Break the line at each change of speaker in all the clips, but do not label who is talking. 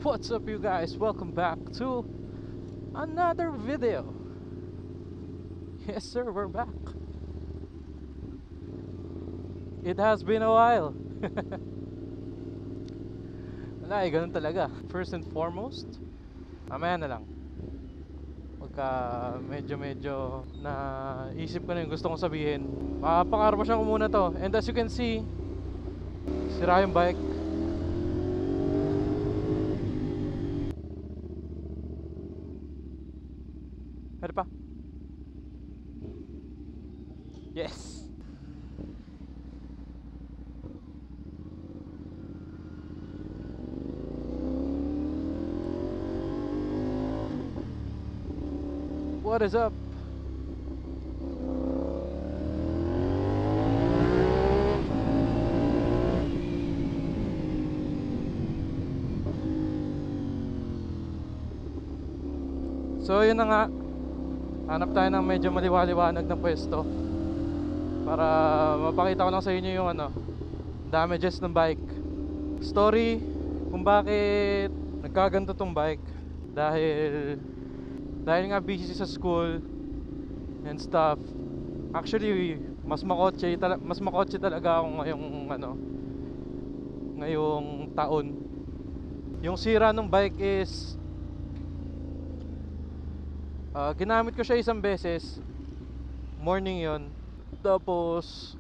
What's up, you guys? Welcome back to another video. Yes sir, we're back. It has been a while. Wala eh, ganun talaga. First and foremost, mamaya na lang. Pagka medyo na isip ko na yung gusto kong sabihin, papakarmasyan ko muna to. And as you can see, sira yung bike. Ano pa? Yes! What is up? So yun na nga, hanap tayo ng medyo maliwaliwanag na pwesto para mapakita ko lang sa inyo yung damages ng bike. Story kung bakit nagkaganto tong bike. Dahil nga busy sa school and stuff. Actually, mas makotse talaga ako ngayong taon. Yung sira ng bike is ginamit ko siya isang beses. Morning yon. Tapos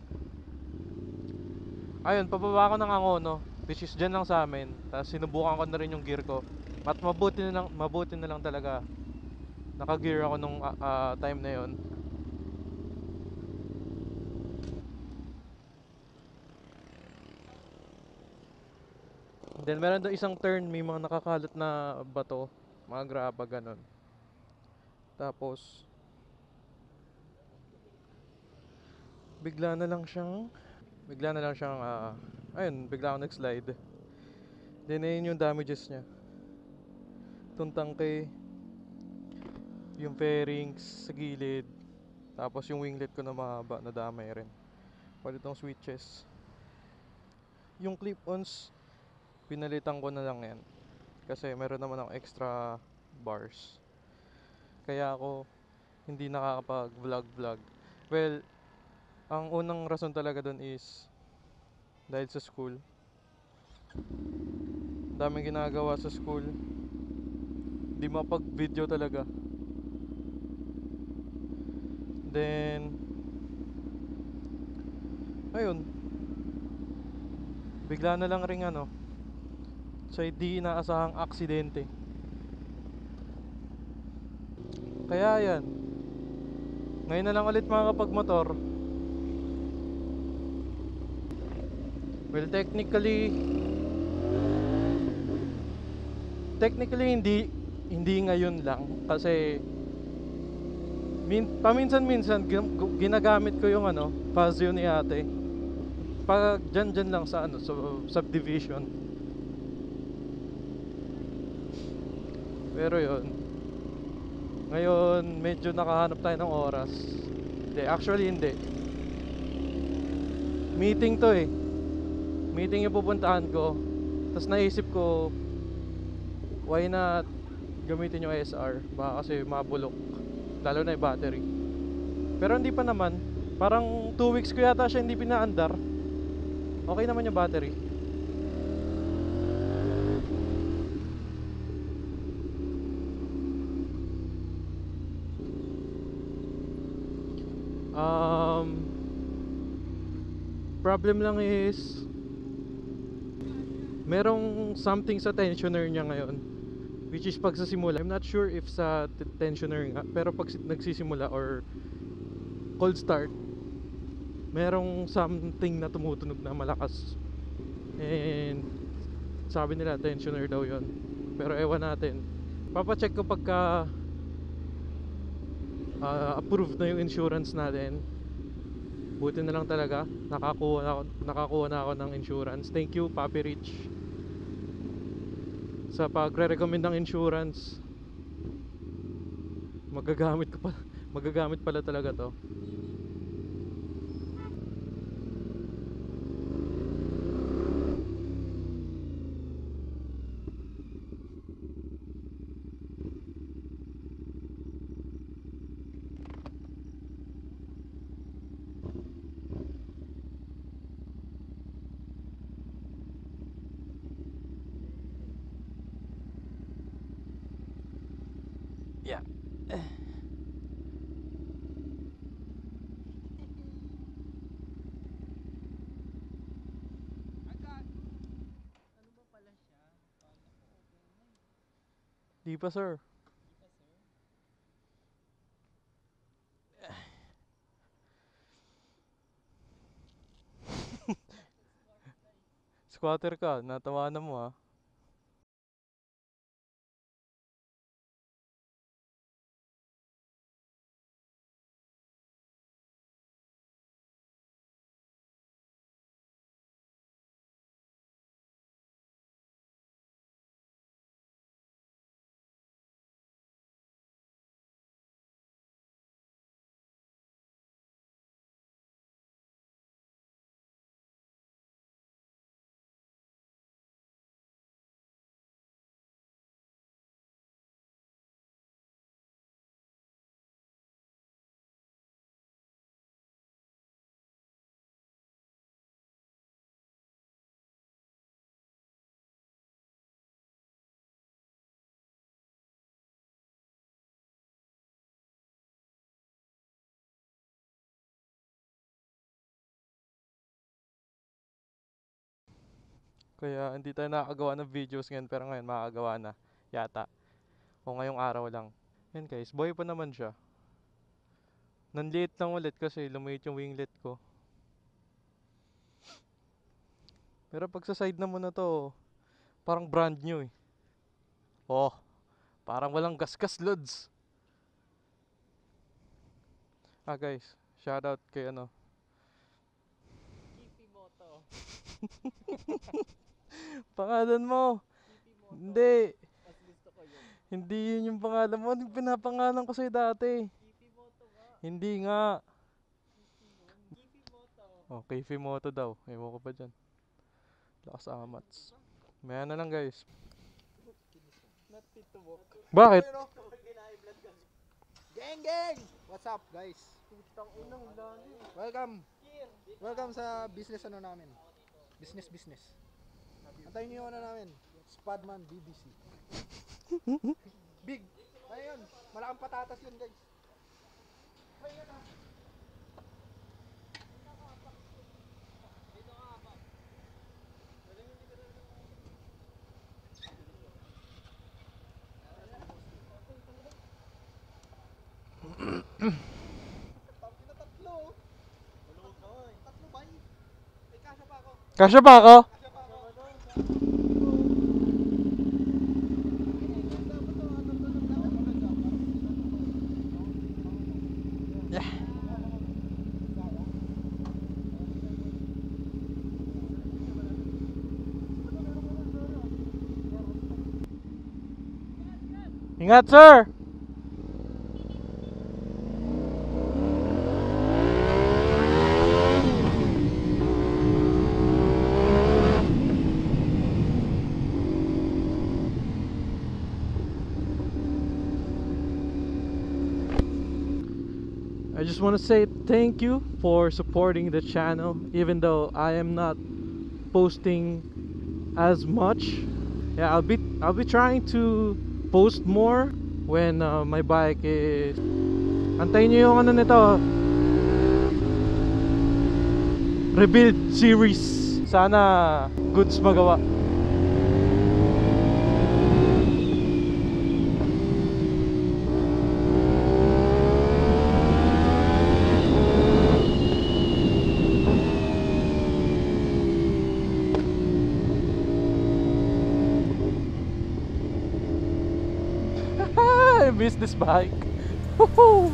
ayun, pababa ko ng Angono, which is dyan lang sa amin. Tapos sinubukan ko na rin yung gear ko. At mabuti na lang talaga naka-gear ako nung time na yon. Then meron doon isang turn, may mga nakakalot na bato, mga graba ganon. Tapos bigla na lang siyang ayun, bigla akong nag-slide. Then ayun yung damages niya. Itong tangke, yung fairings sa gilid, tapos yung winglet ko na mahaba, nadamay rin. Pati itong switches. Yung clip-ons, pinalitan ko na lang yan kasi meron naman akong extra bars. Kaya ako hindi nakakapag-vlog. Well, ang unang rason talaga dun is dahil sa school. Daming ginagawa sa school, di mapag-video talaga. Then ayun, bigla na lang ring sa di inaasahang aksidente. Kaya yan, ngayon na lang ulit makakapag-motor. Well, technically hindi ngayon lang kasi paminsan-minsan ginagamit ko yung Fazio ni ate. Pag dyan lang sa subdivision. Pero yun, ngayon medyo nakahanap tayo ng oras. Actually hindi. Meeting to eh. Meeting yung pupuntahan ko. Tapos naisip ko, why not gamitin yung SR? Baka kasi mabulok, lalo na yung battery. Pero hindi pa naman. Parang 2 weeks ko yata siya hindi pinaandar. Okay naman yung battery. Problem lang is merong something sa tensioner niya ngayon, which is pagsasimula. I'm not sure if sa tensioner nga, pero pag nagsisimula or cold start, merong something na tumutunog na malakas. And sabi nila tensioner daw yon. Pero ewan natin. Papacheck ko pagka approved na yung insurance natin. Buti na lang talaga nakakuha na ako ng insurance. Thank you, Papi Rich, sa pagre-recommend ng insurance. Magagamit pala talaga to. Di pa, sir. Squatter ka, natawanan mo ah. Kaya hindi tayo nakakagawa ng videos ngayon, pero ngayon makakagawa na. Yata. O ngayong araw lang. Yan guys, boy pa naman siya. Nanliit lang ulit kasi lumiit yung winglet ko. Pero pag sa side naman na to, parang brand new eh. Oh, parang walang gasgas loads. Ah guys, shoutout kay ano.
Kipimoto.
Pangalan mo.
Kipimoto.
Hindi.
Mas gusto ko yun.
Hindi yun yung pangalan mo. Yung pinapangalan ko sa'yo dati.
Kipimoto nga.
Hindi nga.
Kipimoto.
Oh, Kifimoto daw. Ewan ko pa dyan. Lakas amats. Maya na lang guys.
Not fit to walk.
Bakit?
Gang gang! What's up guys?
Putang unang lalo.
Welcome. Welcome sa business ano namin. Business. Antayin niyo yung ano namin. Spadman BBC. Big. Ayun, malaking patatas yun guys. Ayun ah. Tatlo. Tatlo ba? May kasya pa ako.
Kasya pa ako?
Kasya pa ako.
Yeah. Ingat sir! I just want to say thank you for supporting the channel, even though I am not posting as much. Yeah, I'll be trying to post more when my bike is. Antayin niyo yung ano nito, rebuild series. Sana goods magawa. Business bike. Woohoo!